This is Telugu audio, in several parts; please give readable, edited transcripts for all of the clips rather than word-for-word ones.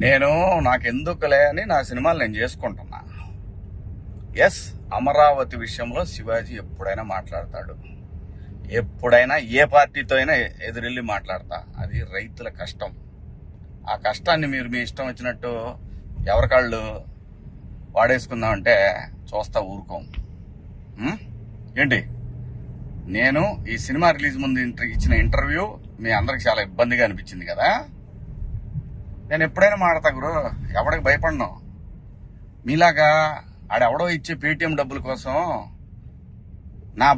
నేను నాకెందుకులే అని నా సినిమాలు నేను చేసుకుంటున్నా. ఎస్, అమరావతి విషయంలో శివాజీ ఎప్పుడైనా మాట్లాడతాడు, ఎప్పుడైనా ఏ పార్టీతో అయినా ఎదురెళ్ళి మాట్లాడతా. అది రైతుల కష్టం. ఆ కష్టాన్ని మీరు మీ ఇష్టం వచ్చినట్టు ఎవరికాళ్ళు వాడేసుకుందామంటే చూస్తా ఊరుకోం. ఏంటి, నేను ఈ సినిమా రిలీజ్ ముందు ఇచ్చిన ఇంటర్వ్యూ మీ అందరికి చాలా ఇబ్బందిగా అనిపించింది కదా. నేను ఎప్పుడైనా మాడతా గురు, ఎవడికి భయపడను. మీలాగా ఆడెవడో ఇచ్చే పేటిఎం డబ్బుల కోసం నా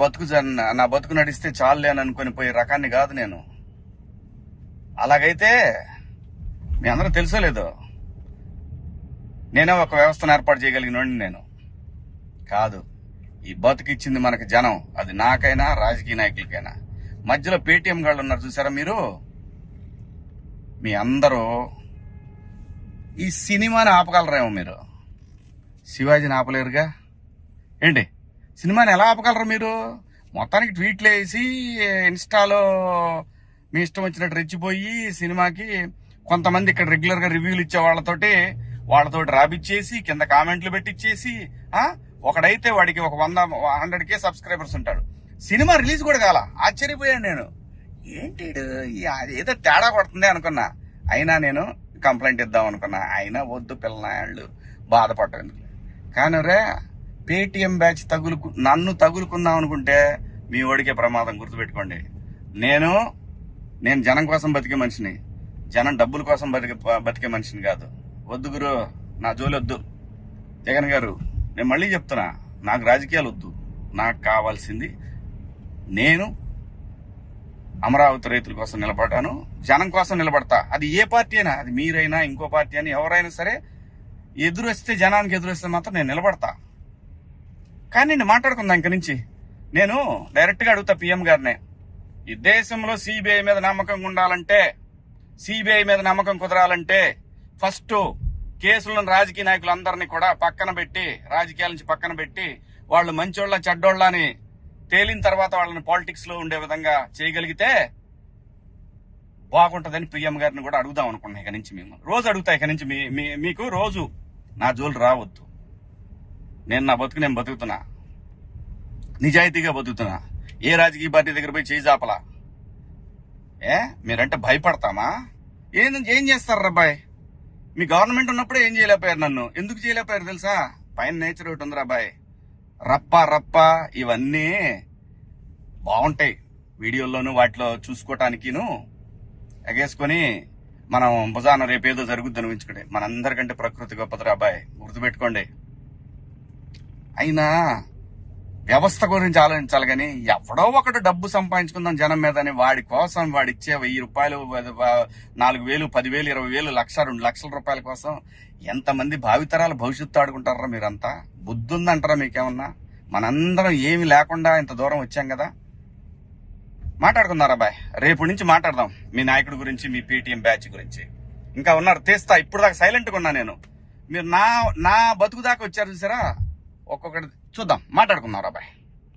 బతుకు నడిస్తే చాలులే అని అనుకుని పోయే రకాన్ని కాదు నేను. అలాగైతే మీ అందరూ తెలుసో లేదో, నేనే ఒక వ్యవస్థను ఏర్పాటు చేయగలిగినోడిని నేను కాదు. ఈ బతుకిచ్చింది మనకి జనం, అది నాకైనా రాజకీయ నాయకులకైనా. మధ్యలో పేటిఎం గాళ్ళు ఉన్నారు చూసారా మీరు, మీ అందరూ ఈ సినిమాని ఆపగలరేమో, మీరు శివాజీని ఆపలేరుగా. ఏంటి, సినిమాని ఎలా ఆపగలరు మీరు? మొత్తానికి ట్వీట్లు వేసి ఇన్స్టాలో మీ ఇష్టం వచ్చినట్టు రెచ్చిపోయి సినిమాకి కొంతమంది ఇక్కడ రెగ్యులర్ గా రివ్యూలు ఇచ్చే వాళ్ళతోటి రాపిచ్చేసి కింద కామెంట్లు పెట్టిచ్చేసి, ఒకడైతే వాడికి ఒక 100K సబ్స్క్రైబర్స్ ఉంటాడు. సినిమా రిలీజ్ కూడా కాల. ఆశ్చర్యపోయాను నేను, ఏంటి ఏదో తేడా కొడుతుంది అనుకున్నా. అయినా నేను కంప్లైంట్ ఇద్దాం అనుకున్నా, అయినా వద్దు పిల్లనాళ్ళు బాధపడ్డాను. కానీ రే, పేటిఎం బ్యాచ్ నన్ను తగులుకుందాం అనుకుంటే మీ ఓడికే ప్రమాదం. గుర్తుపెట్టుకోండి, నేను జనం కోసం బతికే మనిషిని, జనం డబ్బుల కోసం బతికే మనిషిని కాదు. వద్దు గురు, నా జోలి వద్దు. జగన్ గారు, నేను మళ్ళీ చెప్తున్నా, నాకు రాజకీయాలు వద్దు. నాకు కావాల్సింది, నేను అమరావతి రైతుల కోసం నిలబడ్డాను, జనం కోసం నిలబడతా. అది ఏ పార్టీ అయినా, అది మీరైనా ఇంకో పార్టీ అని ఎవరైనా సరే, ఎదురొస్తే జనానికి ఎదురొస్తే మాత్రం నేను నిలబడతా. కానీ నేను మాట్లాడుకుందా ఇంక నుంచి. నేను డైరెక్ట్ గా అడుగుతా పిఎం గారినే, ఈ దేశంలో సిబిఐ మీద నమ్మకం ఉండాలంటే, సిబిఐ మీద నమ్మకం కుదరాలంటే ఫస్ట్ కేసులను రాజకీయ నాయకులందరినీ కూడా పక్కన పెట్టి, రాజకీయాల నుంచి పక్కన పెట్టి, వాళ్ళు మంచోళ్ళ చెడ్డోళ్ళ అని తేలిన తర్వాత వాళ్ళని పాలిటిక్స్ లో ఉండే విధంగా చేయగలిగితే బాగుంటదని పిఎం గారిని కూడా అడుగుదాం అనుకున్నా. ఇక నుంచి మేము రోజు అడుగుతా. ఇక నుంచి మీకు రోజు నా జోలు రావద్దు. నేను నా బతుకు నేను బతుకుతున్నా, నిజాయితీగా బతుకుతున్నా. ఏ రాజకీయ పార్టీ దగ్గర పోయి చేయి జాపలా. మీరంటే భయపడతామా? ఏం చేస్తారు రబ్బాయ్? మీ గవర్నమెంట్ ఉన్నప్పుడే ఏం చేయలేకపోయారు. నన్ను ఎందుకు చేయలేకపోయారు తెలుసా? పైన నేచర్ ఒకటి ఉంది రాబాయ్. రప్ప ఇవన్నీ బాగుంటాయి వీడియోల్లోనూ వాటిలో చూసుకోవటానికిను ఎగేసుకొని మనం భుజాన రేపేదో జరుగుద్ది అనిపించుకుంటే. మనందరికంటే ప్రకృతి గొప్పది రాబాయ్, గుర్తుపెట్టుకోండి. అయినా వ్యవస్థ గురించి ఆలోచించాలి కానీ, ఎవడో ఒకడు డబ్బు సంపాదించుకుందాం జనం మీద అని వాడి కోసం వాడిచ్చే 1000 రూపాయలు, 4000, 10,000, 20,000, 1,00,000, 2 లక్షల రూపాయల కోసం ఎంతమంది భావితరాల భవిష్యత్తు ఆడుకుంటారా మీరంతా? బుద్ధి ఉందంటారా మీకేమన్నా? మనందరం ఏమి లేకుండా ఇంత దూరం వచ్చాం కదా. మాట్లాడుకుందారా బాయ్, రేపు నుంచి మాట్లాడదాం మీ నాయకుడి గురించి, మీ పేటిఎం బ్యాచ్ గురించి. ఇంకా ఉన్నారు తీస్తా. ఇప్పుడు దాకా సైలెంట్గా ఉన్నా నేను. మీరు నా బతుకు దాకా వచ్చారు చూసారా, ఒక్కొక్కటి చూద్దాం, మాట్లాడుకుందాం రా బాయ్.